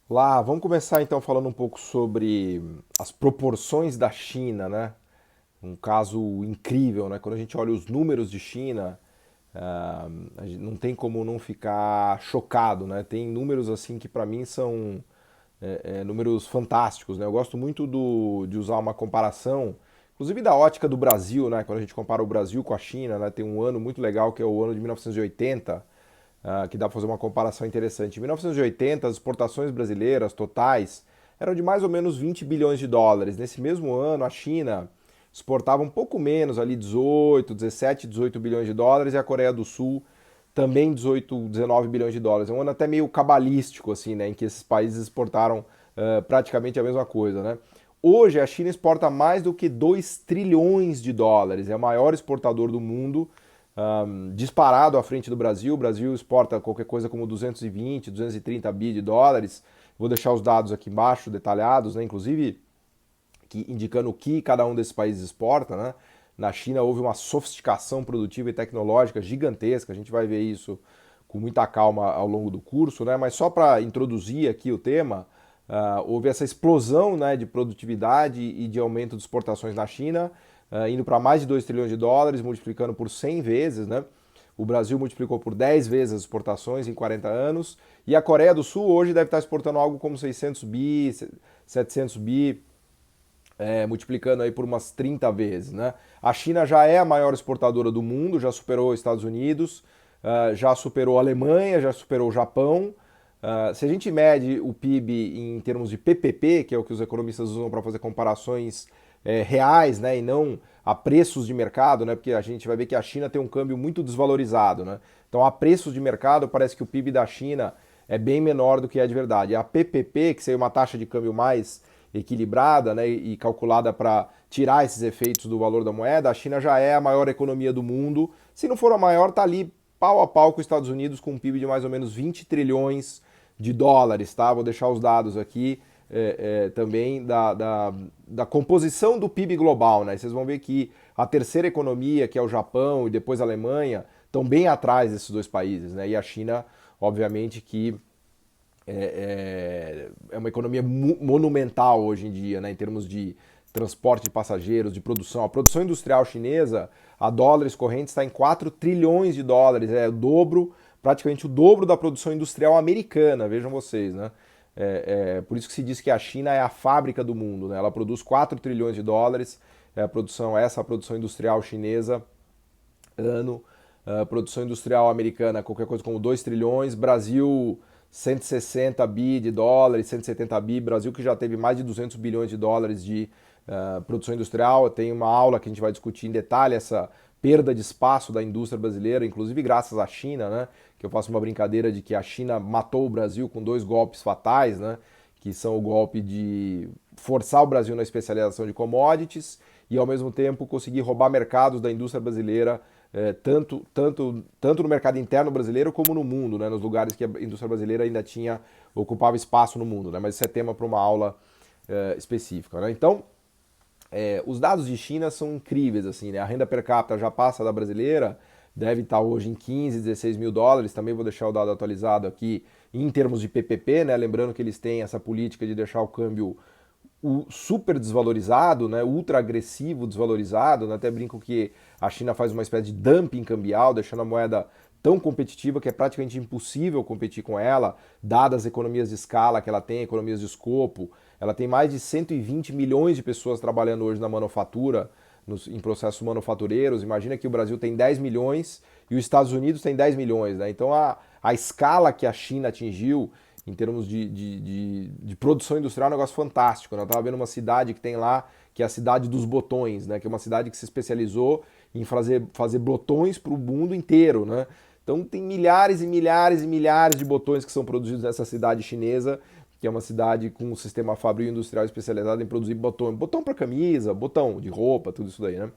Lá, vamos começar então falando um pouco sobre as proporções da China, né? Um caso incrível, né? Quando a gente olha os números de China, a gente não tem como não ficar chocado, né? Tem números assim que para mim são números fantásticos, né? Eu gosto muito de usar uma comparação, inclusive da ótica do Brasil, né? Quando a gente compara o Brasil com a China, né? Tem um ano muito legal que é o ano de 1980, que dá para fazer uma comparação interessante. Em 1980, as exportações brasileiras totais eram de mais ou menos 20 bilhões de dólares. Nesse mesmo ano, a China exportava um pouco menos, ali 18, 17, 18 bilhões de dólares, e a Coreia do Sul também 18, 19 bilhões de dólares. É um ano até meio cabalístico, assim, né, em que esses países exportaram praticamente a mesma coisa, né? Hoje a China exporta mais do que 2 trilhões de dólares, é o maior exportador do mundo, disparado à frente do Brasil. O Brasil exporta qualquer coisa como 220, 230 bi de dólares. Vou deixar os dados aqui embaixo, detalhados, né? Inclusive indicando o que cada um desses países exporta, né? Na China houve uma sofisticação produtiva e tecnológica gigantesca. A gente vai ver isso com muita calma ao longo do curso, né? Mas só para introduzir aqui o tema, houve essa explosão, né, de produtividade e de aumento de exportações na China, indo para mais de 2 trilhões de dólares, multiplicando por 100 vezes, né? O Brasil multiplicou por 10 vezes as exportações em 40 anos. E a Coreia do Sul hoje deve estar exportando algo como 600 bi, 700 bi, multiplicando aí por umas 30 vezes, né? A China já é a maior exportadora do mundo, já superou os Estados Unidos, já superou a Alemanha, já superou o Japão. Se a gente mede o PIB em termos de PPP, que é o que os economistas usam para fazer comparações reais, né, e não a preços de mercado, né, porque a gente vai ver que a China tem um câmbio muito desvalorizado, né? Então, a preços de mercado, parece que o PIB da China é bem menor do que é de verdade. A PPP, que seria uma taxa de câmbio mais equilibrada, né, e calculada para tirar esses efeitos do valor da moeda, a China já é a maior economia do mundo. Se não for a maior, está ali pau a pau com os Estados Unidos, com um PIB de mais ou menos 20 trilhões de dólares, tá? Vou deixar os dados aqui também da composição do PIB global, né? Vocês vão ver que a terceira economia, que é o Japão e depois a Alemanha, estão bem atrás desses dois países, né? E a China, obviamente, que é uma economia monumental hoje em dia, né, em termos de transporte de passageiros, de produção. A produção industrial chinesa, a dólares correntes, está em 4 trilhões de dólares, é o dobro, praticamente o dobro da produção industrial americana, vejam vocês, né? Por isso que se diz que a China é a fábrica do mundo, né? Ela produz 4 trilhões de dólares, essa é a produção industrial chinesa ano. Produção industrial americana, qualquer coisa como 2 trilhões. Brasil, 160 bi de dólares, 170 bi. Brasil que já teve mais de 200 bilhões de dólares de produção industrial. Tem uma aula que a gente vai discutir em detalhe essa perda de espaço da indústria brasileira, inclusive graças à China, né? Que eu faço uma brincadeira de que a China matou o Brasil com dois golpes fatais, né? Que são o golpe de forçar o Brasil na especialização de commodities e, ao mesmo tempo, conseguir roubar mercados da indústria brasileira, tanto no mercado interno brasileiro como no mundo, né, nos lugares que a indústria brasileira ainda ocupava espaço no mundo. Né, mas isso é tema para uma aula específica. Né. Então, os dados de China são incríveis, assim, né? A renda per capita já passa da brasileira, deve estar hoje em 15, 16 mil dólares. Também vou deixar o dado atualizado aqui em termos de PPP, né? Lembrando que eles têm essa política de deixar o câmbio super desvalorizado, né, ultra agressivo, desvalorizado. Né, até brinco que a China faz uma espécie de dumping cambial, deixando a moeda tão competitiva que é praticamente impossível competir com ela, dadas as economias de escala que ela tem, economias de escopo. Ela tem mais de 120 milhões de pessoas trabalhando hoje na manufatura, em processos manufatureiros. Imagina que o Brasil tem 10 milhões e os Estados Unidos tem 10 milhões. Né? Então a escala que a China atingiu em termos de produção industrial é um negócio fantástico. Né? Eu estava vendo uma cidade que tem lá, que é a cidade dos botões, né? Que é uma cidade que se especializou em fazer botões para o mundo inteiro. Né? Então tem milhares e milhares e milhares de botões que são produzidos nessa cidade chinesa, que é uma cidade com um sistema fabril industrial especializado em produzir botão para camisa, botão de roupa, tudo isso daí, né?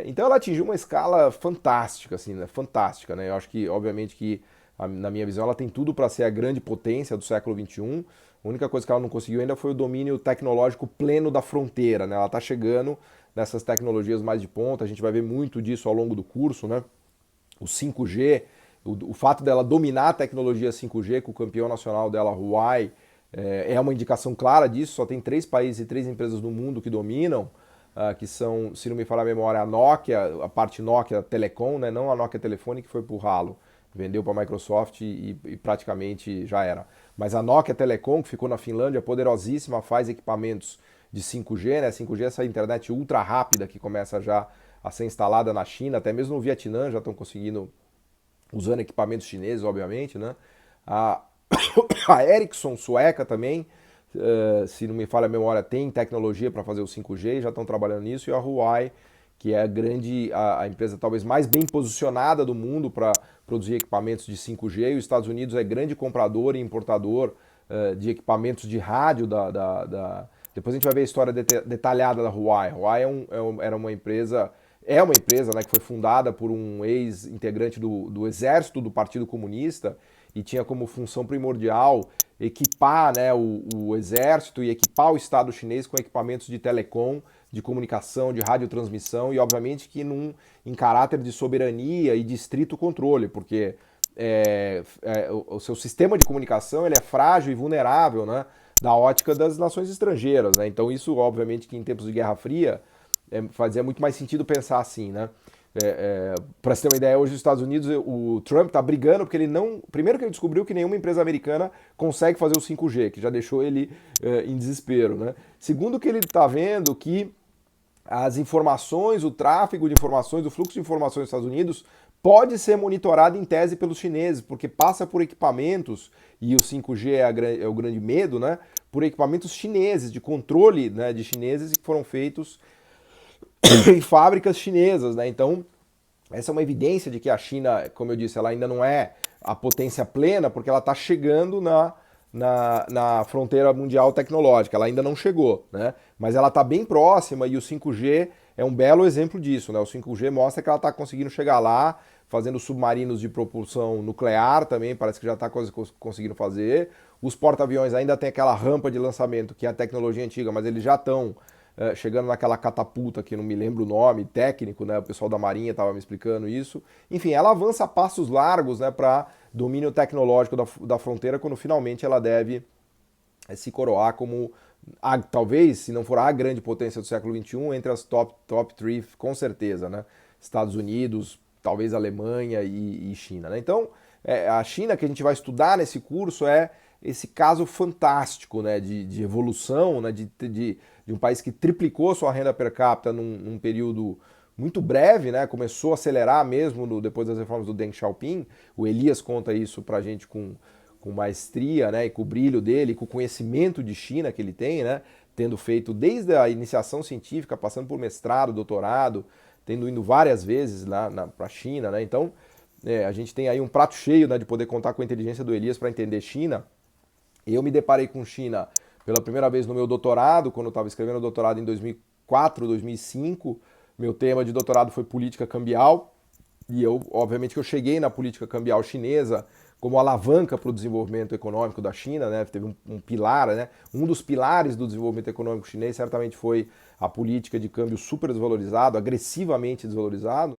Então ela atingiu uma escala fantástica, assim, né? Fantástica, né? Eu acho que, obviamente, que na minha visão ela tem tudo para ser a grande potência do século XXI. A única coisa que ela não conseguiu ainda foi o domínio tecnológico pleno da fronteira, né? Ela está chegando nessas tecnologias mais de ponta. A gente vai ver muito disso ao longo do curso, né? O 5G, o fato dela dominar a tecnologia 5G, com o campeão nacional dela, Huawei, é uma indicação clara disso, só tem 3 países e 3 empresas no mundo que dominam, que são, se não me falar a memória, a Nokia, a parte Nokia Telecom, né, não a Nokia Telefone que foi pro ralo, vendeu para a Microsoft e praticamente já era. Mas a Nokia Telecom, que ficou na Finlândia, poderosíssima, faz equipamentos de 5G, né? 5G é essa internet ultra rápida que começa já a ser instalada na China, até mesmo no Vietnã já estão conseguindo, usando equipamentos chineses, obviamente, né? A, a Ericsson sueca também, se não me falha a memória, tem tecnologia para fazer o 5G, já estão trabalhando nisso, e a Huawei, que é a empresa talvez mais bem posicionada do mundo para produzir equipamentos de 5G, e os Estados Unidos é grande comprador e importador de equipamentos de rádio Depois a gente vai ver a história detalhada da Huawei. A Huawei era uma empresa, né, que foi fundada por um ex-integrante do exército do Partido Comunista e tinha como função primordial equipar, né, o exército e equipar o Estado chinês com equipamentos de telecom, de comunicação, de radiotransmissão e, obviamente, que em caráter de soberania e de estrito controle, porque o seu sistema de comunicação ele é frágil e vulnerável, né, da ótica das nações estrangeiras. Né? Então, isso, obviamente, que em tempos de Guerra Fria fazia muito mais sentido pensar assim, né? Para você ter uma ideia, hoje os Estados Unidos, o Trump está brigando porque ele não. Primeiro que ele descobriu que nenhuma empresa americana consegue fazer o 5G, que já deixou ele em desespero. Né? Segundo que ele está vendo que as informações, o tráfego de informações, o fluxo de informações dos Estados Unidos pode ser monitorado em tese pelos chineses, porque passa por equipamentos, e o 5G é o grande medo, né? Por equipamentos chineses, de controle, né, de chineses que foram feitos em fábricas chinesas, né? Então, essa é uma evidência de que a China, como eu disse, ela ainda não é a potência plena, porque ela está chegando na fronteira mundial tecnológica, ela ainda não chegou, né? Mas ela está bem próxima e o 5G é um belo exemplo disso, né? O 5G mostra que ela está conseguindo chegar lá, fazendo submarinos de propulsão nuclear também, parece que já está conseguindo fazer. Os porta-aviões ainda tem aquela rampa de lançamento, que é a tecnologia antiga, mas eles já estão chegando naquela catapulta que não me lembro o nome técnico, né? O pessoal da Marinha estava me explicando isso. Enfim, ela avança a passos largos, né, para domínio tecnológico da fronteira, quando finalmente ela deve se coroar como, talvez, se não for a grande potência do século XXI, entre as top 3, com certeza, né? Estados Unidos, talvez Alemanha e China. Né? Então, a China que a gente vai estudar nesse curso é esse caso fantástico, né, de evolução, né, de um país que triplicou sua renda per capita num período muito breve, né, começou a acelerar mesmo depois das reformas do Deng Xiaoping. O Elias conta isso pra gente com maestria, né, e com o brilho dele, com o conhecimento de China que ele tem, né, tendo feito desde a iniciação científica, passando por mestrado, doutorado, tendo ido várias vezes lá para a China. Né, então, a gente tem aí um prato cheio, né, de poder contar com a inteligência do Elias para entender China. Eu me deparei com China pela primeira vez no meu doutorado, quando eu estava escrevendo o doutorado em 2004, 2005. Meu tema de doutorado foi política cambial. E obviamente, que eu cheguei na política cambial chinesa como alavanca para o desenvolvimento econômico da China, né? Teve um pilar, né? Um dos pilares do desenvolvimento econômico chinês certamente foi a política de câmbio super desvalorizado, agressivamente desvalorizado.